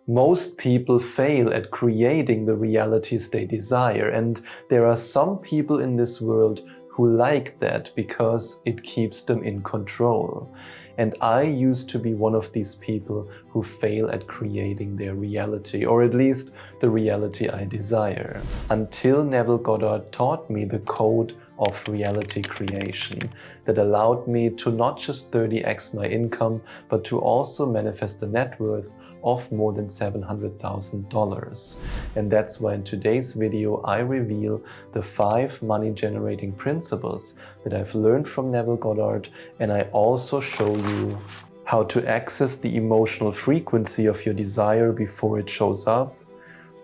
Most people fail at creating the realities they desire, and there are some people in this world who like that because it keeps them in control. And I used to be one of these people who fail at creating their reality, or at least the reality I desire. Until Neville Goddard taught me the code of reality creation that allowed me to not just 30x my income, but to also manifest a net worth of more than $700,000. And that's why in today's video I reveal the 5 money generating principles that I've learned from Neville Goddard, and I also show you how to access the emotional frequency of your desire before it shows up,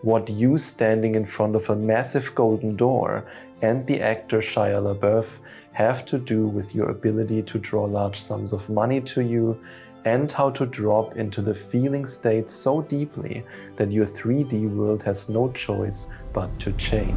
what you standing in front of a massive golden door and the actor Shia Labeouf have to do with your ability to draw large sums of money to you, and how to drop into the feeling state so deeply that your 3D world has no choice but to change.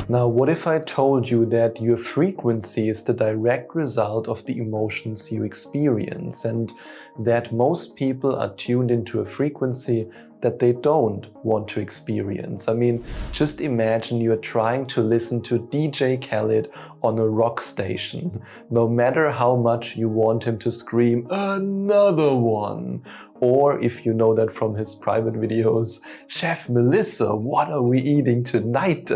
Now, what if I told you that your frequency is the direct result of the emotions you experience, and that most people are tuned into a frequency that they don't want to experience? I mean, just imagine you're trying to listen to DJ Khaled on a rock station. No matter how much you want him to scream, "Another one!" Or if you know that from his private videos, "Chef Melissa, what are we eating tonight?"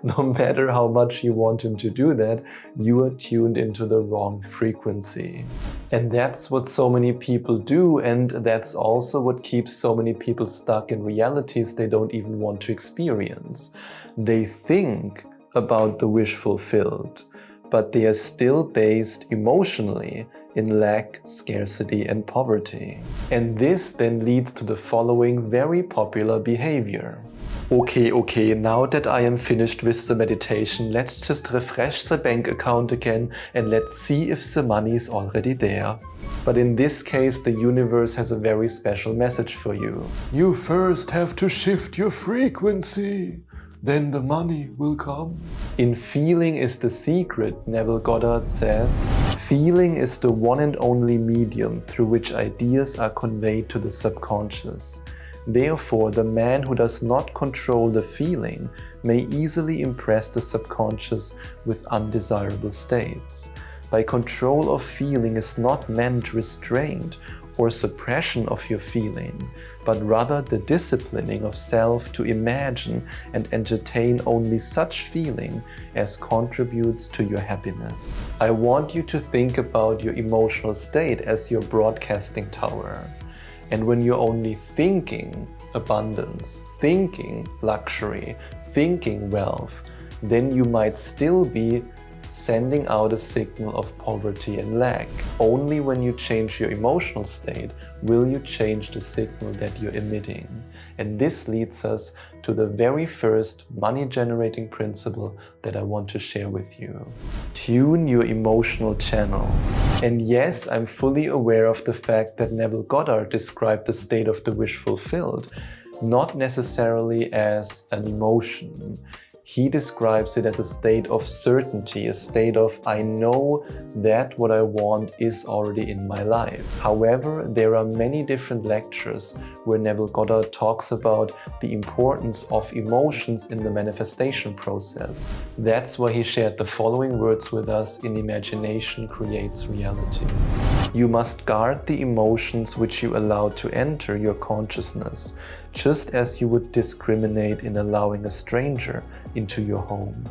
No matter how much you want him to do that, you are tuned into the wrong frequency. And that's what so many people do, and that's also what keeps so many people stuck in realities they don't even want to experience. They think about the wish fulfilled, but they are still based emotionally in lack, scarcity, and poverty. And this then leads to the following very popular behavior. Okay, now that I am finished with the meditation, let's just refresh the bank account again and let's see if the money is already there. But in this case, the universe has a very special message for you. You first have to shift your frequency. Then the money will come. In Feeling is the Secret, Neville Goddard says, feeling is the one and only medium through which ideas are conveyed to the subconscious. Therefore, the man who does not control the feeling may easily impress the subconscious with undesirable states. By control of feeling is not meant restraint or suppression of your feeling, but rather the disciplining of self to imagine and entertain only such feeling as contributes to your happiness. I want you to think about your emotional state as your broadcasting tower. And when you're only thinking abundance, thinking luxury, thinking wealth, then you might still be sending out a signal of poverty and lack. Only when you change your emotional state will you change the signal that you're emitting. And this leads us to the very first money-generating principle that I want to share with you. Tune your emotional channel. And yes, I'm fully aware of the fact that Neville Goddard described the state of the wish fulfilled, not necessarily as an emotion. He describes it as a state of certainty, a state of I know that what I want is already in my life. However, there are many different lectures where Neville Goddard talks about the importance of emotions in the manifestation process. That's why he shared the following words with us in Imagination Creates Reality. You must guard the emotions which you allow to enter your consciousness, just as you would discriminate in allowing a stranger into your home.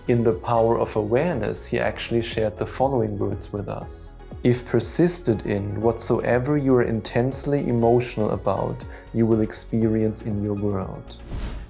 In The Power of Awareness, he actually shared the following words with us. If persisted in whatsoever you are intensely emotional about, you will experience in your world.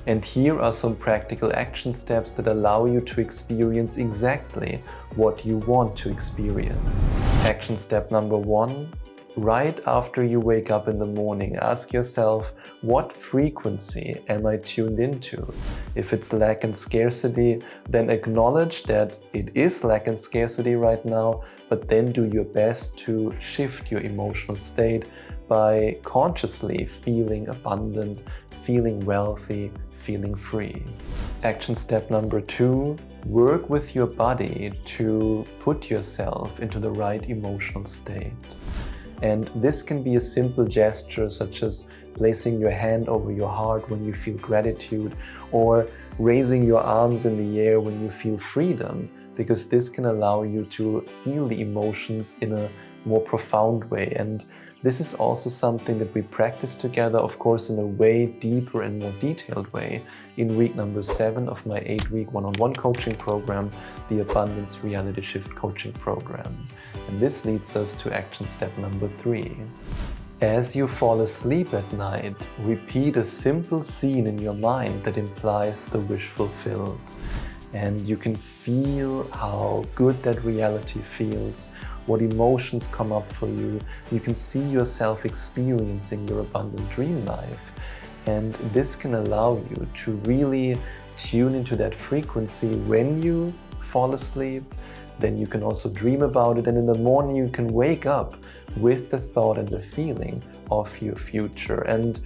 And here are some practical action steps that allow you to experience exactly what you want to experience. Action step number 1. Right after you wake up in the morning, ask yourself, what frequency am I tuned into? If it's lack and scarcity, then acknowledge that it is lack and scarcity right now, but then do your best to shift your emotional state by consciously feeling abundant, feeling wealthy, feeling free. Action step number 2, work with your body to put yourself into the right emotional state. And this can be a simple gesture such as placing your hand over your heart when you feel gratitude, or raising your arms in the air when you feel freedom, because this can allow you to feel the emotions in a more profound way. And this is also something that we practice together, of course, in a way deeper and more detailed way in week number 7 of my 8-week one-on-one coaching program, the Abundance Reality Shift Coaching Program. And this leads us to action step number 3. As you fall asleep at night, repeat a simple scene in your mind that implies the wish fulfilled. And you can feel how good that reality feels, what emotions come up for you. You can see yourself experiencing your abundant dream life. And this can allow you to really tune into that frequency when you fall asleep. Then you can also dream about it, and in the morning you can wake up with the thought and the feeling of your future. And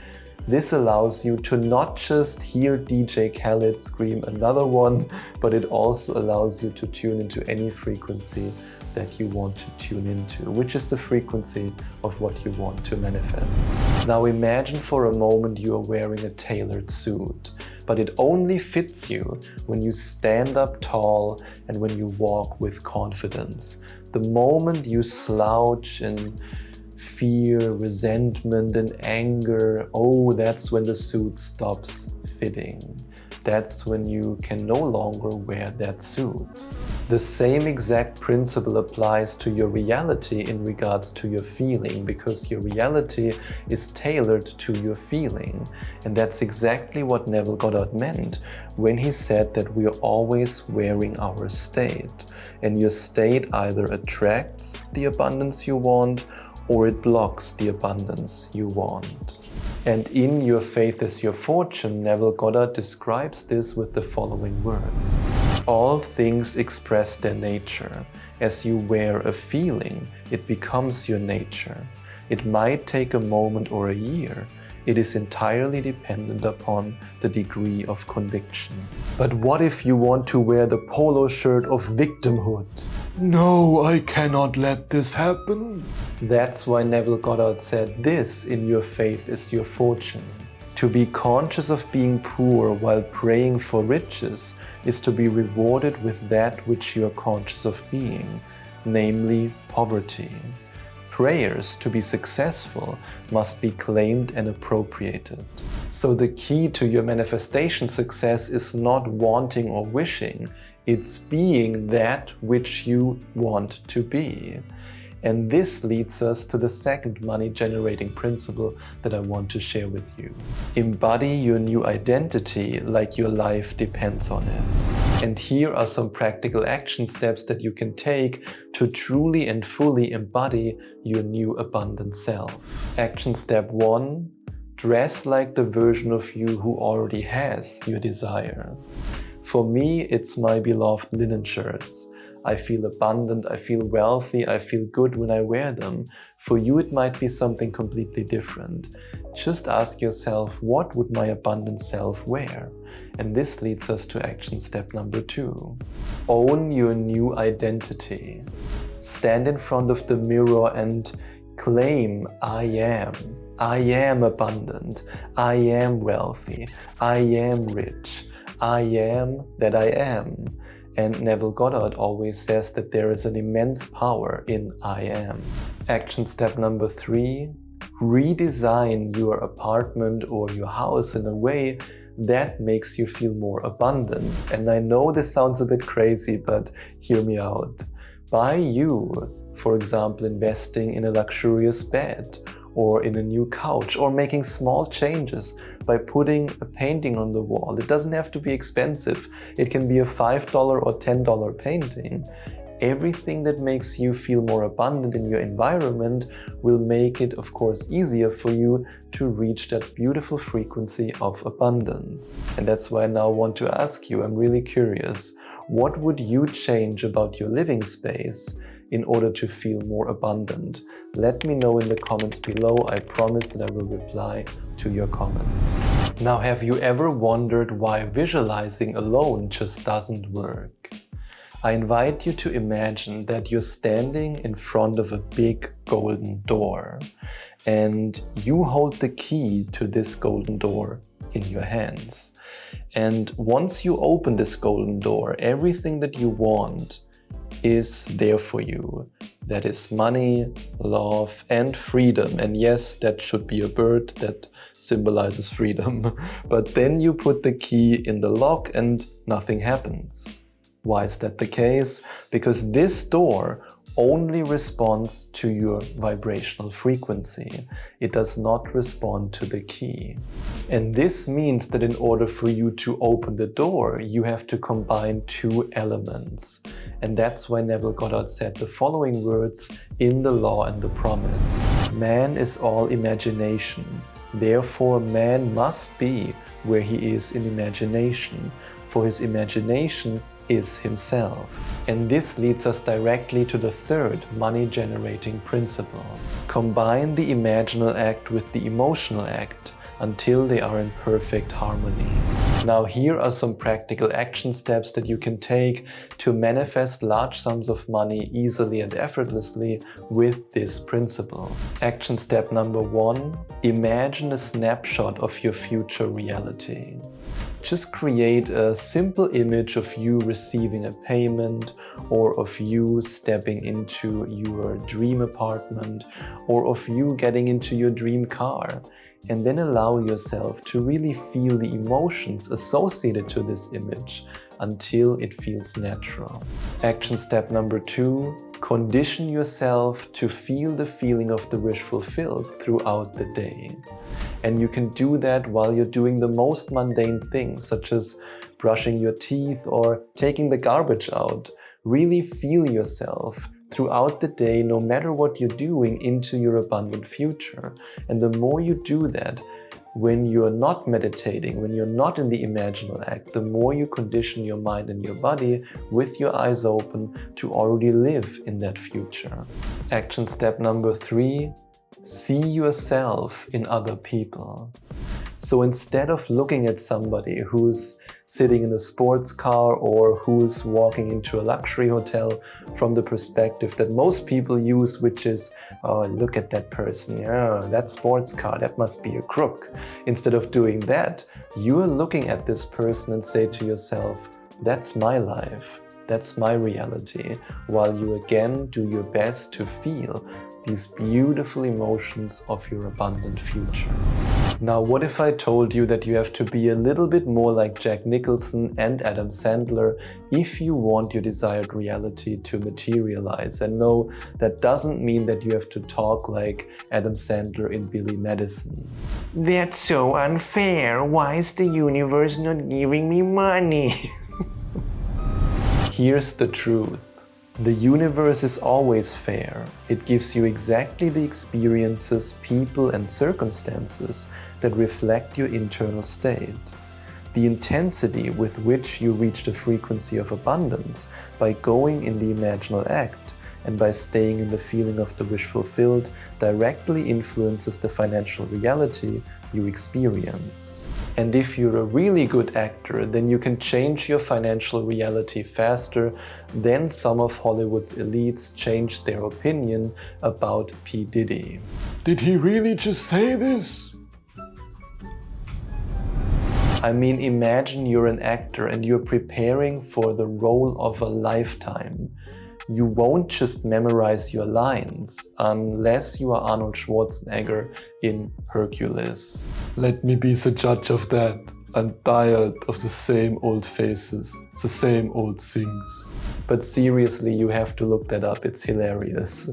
this allows you to not just hear DJ Khaled scream another one, but it also allows you to tune into any frequency that you want to tune into, which is the frequency of what you want to manifest. Now imagine for a moment you are wearing a tailored suit, but it only fits you when you stand up tall and when you walk with confidence. The moment you slouch in fear, resentment, and anger, that's when the suit stops fitting. That's when you can no longer wear that suit. The same exact principle applies to your reality in regards to your feeling, because your reality is tailored to your feeling. And that's exactly what Neville Goddard meant when he said that we are always wearing our state. And your state either attracts the abundance you want or it blocks the abundance you want. And in Your Faith is Your Fortune, Neville Goddard describes this with the following words. All things express their nature. As you wear a feeling, it becomes your nature. It might take a moment or a year. It is entirely dependent upon the degree of conviction. But what if you want to wear the polo shirt of victimhood? No, I cannot let this happen. That's why Neville Goddard said this in Your Faith is Your Fortune. To be conscious of being poor while praying for riches is to be rewarded with that which you are conscious of being, namely poverty. Prayers to be successful must be claimed and appropriated. So the key to your manifestation success is not wanting or wishing, it's being that which you want to be. And this leads us to the second money-generating principle that I want to share with you. Embody your new identity like your life depends on it. And here are some practical action steps that you can take to truly and fully embody your new abundant self. Action step 1. Dress like the version of you who already has your desire. For me, it's my beloved linen shirts. I feel abundant, I feel wealthy, I feel good when I wear them. For you, it might be something completely different. Just ask yourself, what would my abundant self wear? And this leads us to action step number 2. Own your new identity. Stand in front of the mirror and claim, I am abundant, I am wealthy, I am rich, I am that I am. And Neville Goddard always says that there is an immense power in I am. Action step number 3, redesign your apartment or your house in a way that makes you feel more abundant. And I know this sounds a bit crazy, but hear me out. By you, for example, investing in a luxurious bed, or in a new couch, or making small changes by putting a painting on the wall. It doesn't have to be expensive. It can be a $5 or $10 painting. Everything that makes you feel more abundant in your environment will make it, of course, easier for you to reach that beautiful frequency of abundance. And that's why I now want to ask you, I'm really curious, what would you change about your living space in order to feel more abundant? Let me know in the comments below. I promise that I will reply to your comment. Now, have you ever wondered why visualizing alone just doesn't work? I invite you to imagine that you're standing in front of a big golden door and you hold the key to this golden door in your hands. And once you open this golden door, everything that you want is there for you. That is money, love, and freedom. And yes, that should be a bird that symbolizes freedom. But then you put the key in the lock and nothing happens. Why is that the case? Because this door only responds to your vibrational frequency. It does not respond to the key. And this means that in order for you to open the door, you have to combine two elements. And that's why Neville Goddard said the following words in The Law and the Promise. Man is all imagination. Therefore, man must be where he is in imagination, for his imagination is himself. And this leads us directly to the third money-generating principle. Combine the imaginal act with the emotional act until they are in perfect harmony. Now here are some practical action steps that you can take to manifest large sums of money easily and effortlessly with this principle. Action step number 1, imagine a snapshot of your future reality. Just create a simple image of you receiving a payment, or of you stepping into your dream apartment, or of you getting into your dream car. And then allow yourself to really feel the emotions associated to this image until it feels natural. Action step number 2, condition yourself to feel the feeling of the wish fulfilled throughout the day. And you can do that while you're doing the most mundane things, such as brushing your teeth or taking the garbage out. Really feel yourself throughout the day, no matter what you're doing, into your abundant future. And the more you do that, when you're not meditating, when you're not in the imaginal act, the more you condition your mind and your body with your eyes open to already live in that future. Action step number 3, see yourself in other people. So instead of looking at somebody who's sitting in a sports car or who's walking into a luxury hotel from the perspective that most people use, which is, oh, look at that person, yeah, that sports car, that must be a crook. Instead of doing that, you're looking at this person and say to yourself, that's my life, that's my reality, while you again do your best to feel these beautiful emotions of your abundant future. Now, what if I told you that you have to be a little bit more like Jack Nicholson and Adam Sandler if you want your desired reality to materialize? And no, that doesn't mean that you have to talk like Adam Sandler in Billy Madison. That's so unfair. Why is the universe not giving me money? Here's the truth. The universe is always fair. It gives you exactly the experiences, people, and circumstances that reflect your internal state. The intensity with which you reach the frequency of abundance by going in the imaginal act and by staying in the feeling of the wish fulfilled directly influences the financial reality you experience. And if you're a really good actor, then you can change your financial reality faster than some of Hollywood's elites changed their opinion about P. Diddy. Did he really just say this? I mean, imagine you're an actor and you're preparing for the role of a lifetime. You won't just memorize your lines unless you are Arnold Schwarzenegger in Hercules. Let me be the judge of that. I'm tired of the same old faces, the same old things. But seriously, you have to look that up, it's hilarious.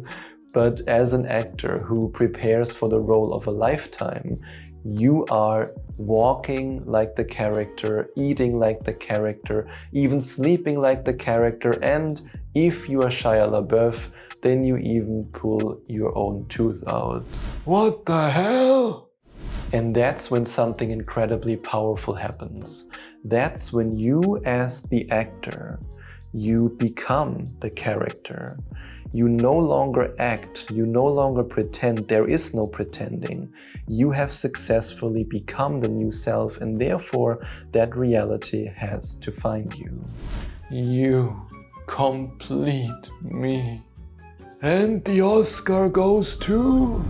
But as an actor who prepares for the role of a lifetime, you are walking like the character, eating like the character, even sleeping like the character, and if you are Shia Labeouf, then you even pull your own tooth out. What the hell? And that's when something incredibly powerful happens. That's when you, as the actor, you become the character. You no longer act, you no longer pretend, there is no pretending. You have successfully become the new self, and therefore that reality has to find you. You complete me. And the Oscar goes to...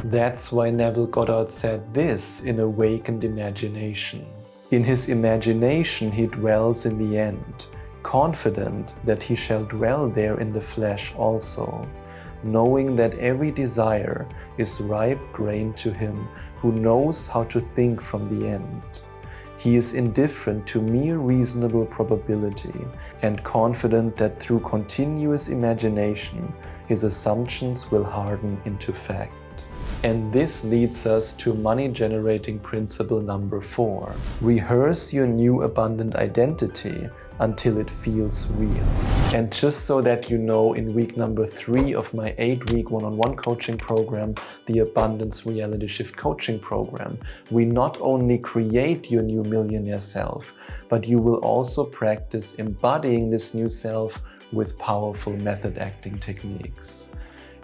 That's why Neville Goddard said this in Awakened Imagination. In his imagination he dwells in the end, confident that he shall dwell there in the flesh also, knowing that every desire is ripe grain to him who knows how to think from the end. He is indifferent to mere reasonable probability and confident that through continuous imagination his assumptions will harden into fact. And this leads us to money-generating principle number 4. Rehearse your new abundant identity until it feels real. And just so that you know, in week number 3 of my 8-week one-on-one coaching program, the Abundance Reality Shift Coaching Program, we not only create your new millionaire self, but you will also practice embodying this new self with powerful method acting techniques.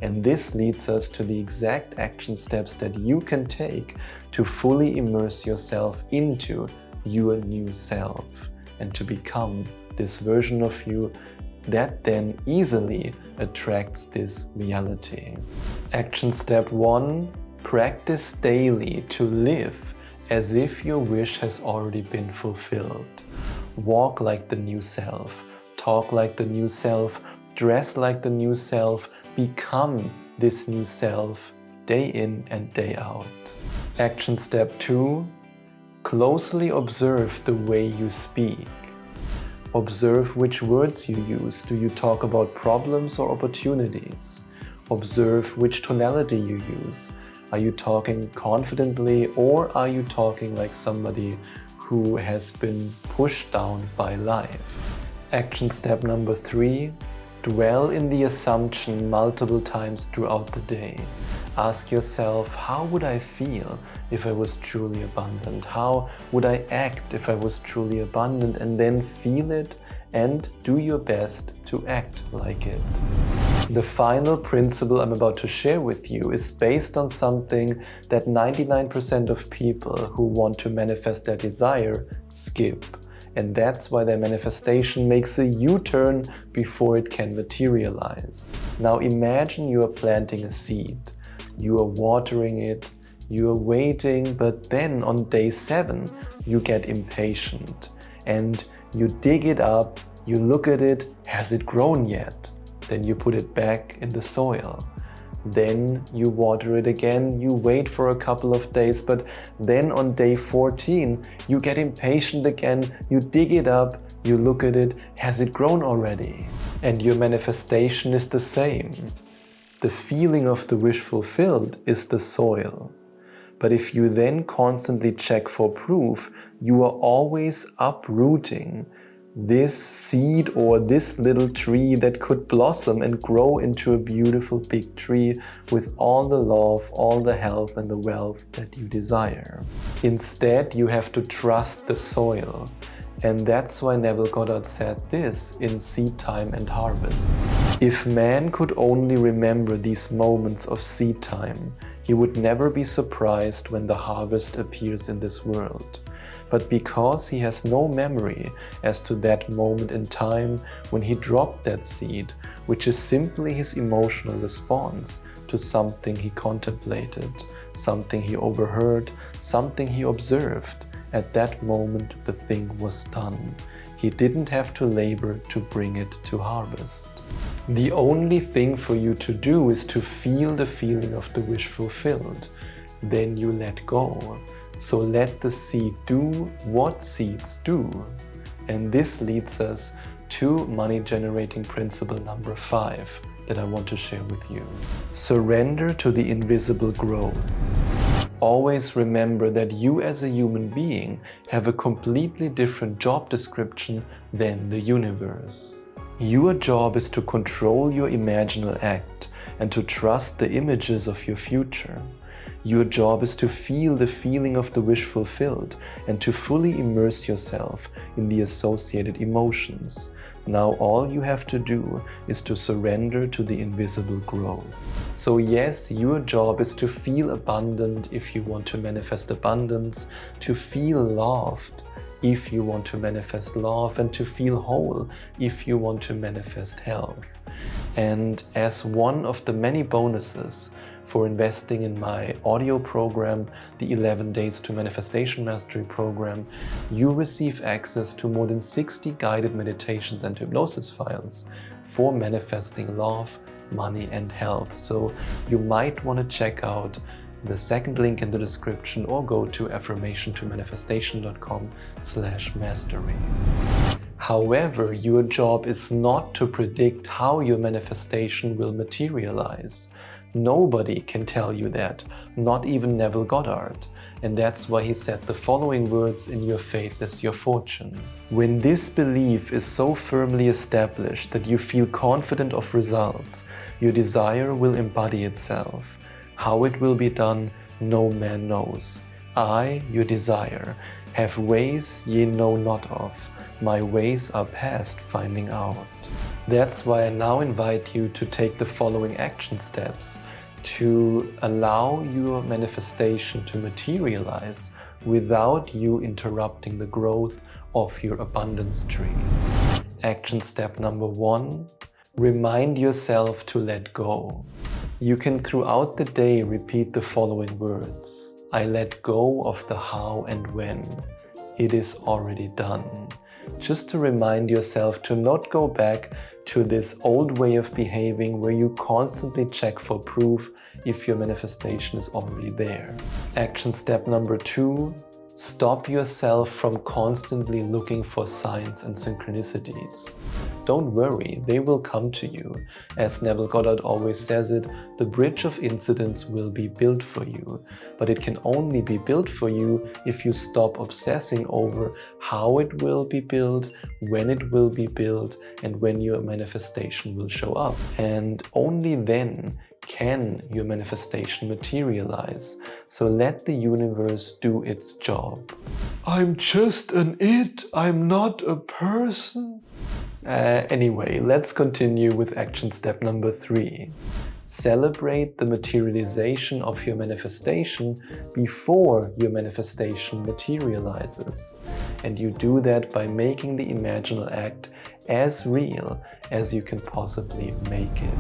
And this leads us to the exact action steps that you can take to fully immerse yourself into your new self and to become this version of you that then easily attracts this reality. Action step 1, practice daily to live as if your wish has already been fulfilled. Walk like the new self, talk like the new self, dress like the new self, become this new self day in and day out. Action step 2, closely observe the way you speak. Observe which words you use. Do you talk about problems or opportunities? Observe which tonality you use. Are you talking confidently or are you talking like somebody who has been pushed down by life? Action step number 3, dwell in the assumption multiple times throughout the day. Ask yourself, how would I feel if I was truly abundant? How would I act if I was truly abundant? And then feel it and do your best to act like it. The final principle I'm about to share with you is based on something that 99% of people who want to manifest their desire skip. And that's why their manifestation makes a U-turn before it can materialize. Now imagine you are planting a seed. You are watering it, you are waiting, but then on day 7 you get impatient and you dig it up, you look at it, has it grown yet? Then you put it back in the soil. Then you water it again, you wait for a couple of days, but then on day 14 you get impatient again, you dig it up, you look at it, has it grown already? And your manifestation is the same. The feeling of the wish fulfilled is the soil. But if you then constantly check for proof, you are always uprooting this seed or this little tree that could blossom and grow into a beautiful big tree with all the love, all the health and the wealth that you desire. Instead, you have to trust the soil. And that's why Neville Goddard said this in Seed Time and Harvest. If man could only remember these moments of seed time, he would never be surprised when the harvest appears in this world. But because he has no memory as to that moment in time when he dropped that seed, which is simply his emotional response to something he contemplated, something he overheard, something he observed, at that moment the thing was done. He didn't have to labor to bring it to harvest. The only thing for you to do is to feel the feeling of the wish fulfilled. Then you let go. So let the seed do what seeds do. And this leads us to money generating principle number 5 that I want to share with you. Surrender to the invisible growth. Always remember that you as a human being have a completely different job description than the universe. Your job is to control your imaginal act and to trust the images of your future. Your job is to feel the feeling of the wish fulfilled and to fully immerse yourself in the associated emotions. Now all you have to do is to surrender to the invisible growth. So yes, your job is to feel abundant if you want to manifest abundance, to feel loved if you want to manifest love, and to feel whole if you want to manifest health. And as one of the many bonuses for investing in my audio program, the 11 Days to Manifestation Mastery program, you receive access to more than 60 guided meditations and hypnosis files for manifesting love, money, and health. So you might want to check out the second link in the description or go to affirmationtomanifestation.com/mastery. However, your job is not to predict how your manifestation will materialize. Nobody can tell you that, not even Neville Goddard. And that's why he said the following words in Your Faith is Your Fortune. When this belief is so firmly established that you feel confident of results, your desire will embody itself. How it will be done, no man knows. I, your desire, have ways ye know not of. My ways are past finding out. That's why I now invite you to take the following action steps to allow your manifestation to materialize without you interrupting the growth of your abundance tree. Action step number 1, remind yourself to let go. You can throughout the day repeat the following words. I let go of the how and when. It is already done. Just to remind yourself to not go back to this old way of behaving where you constantly check for proof if your manifestation is already there. Action step number 2, stop yourself from constantly looking for signs and synchronicities. Don't worry, they will come to you. As Neville Goddard always says it, the bridge of incidents will be built for you. But it can only be built for you if you stop obsessing over how it will be built, when it will be built, and when your manifestation will show up. And only then can your manifestation materialize. So let the universe do its job. I'm just an it, I'm not a person. Anyway, let's continue with action step number 3. Celebrate the materialization of your manifestation before your manifestation materializes. And you do that by making the imaginal act as real as you can possibly make it.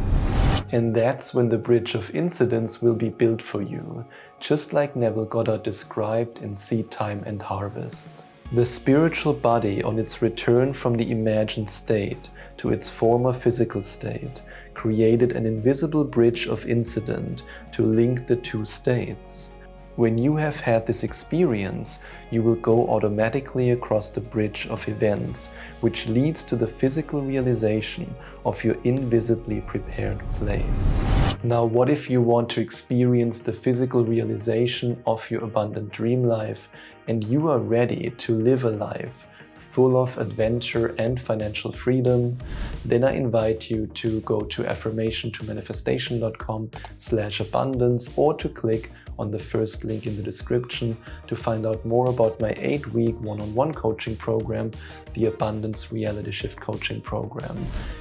And that's when the bridge of incidents will be built for you, just like Neville Goddard described in Seed Time and Harvest. The spiritual body on its return from the imagined state to its former physical state created an invisible bridge of incident to link the two states. When you have had this experience, you will go automatically across the bridge of events, which leads to the physical realization of your invisibly prepared place. Now, what if you want to experience the physical realization of your abundant dream life and you are ready to live a life full of adventure and financial freedom? Then I invite you to go to affirmationtomanifestation.com/abundance or to click on the first link in the description to find out more about my 8-week one-on-one coaching program, the Abundance Reality Shift Coaching Program.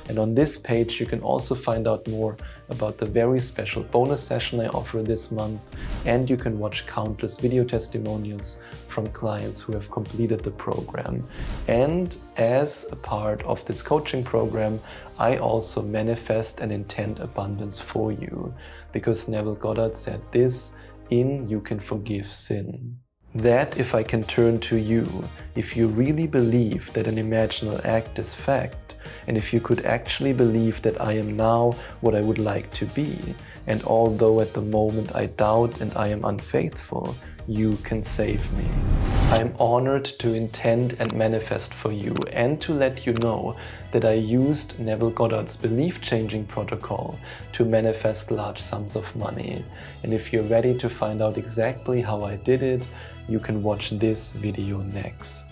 And on this page, you can also find out more about the very special bonus session I offer this month, and you can watch countless video testimonials from clients who have completed the program. And as a part of this coaching program, I also manifest and intend abundance for you, because Neville Goddard said this, in you can forgive sin. That if I can turn to you, if you really believe that an imaginal act is fact, and if you could actually believe that I am now what I would like to be, and although at the moment I doubt and I am unfaithful, you can save me. I am honored to intend and manifest for you and to let you know that I used Neville Goddard's belief-changing protocol to manifest large sums of money. And if you're ready to find out exactly how I did it, you can watch this video next.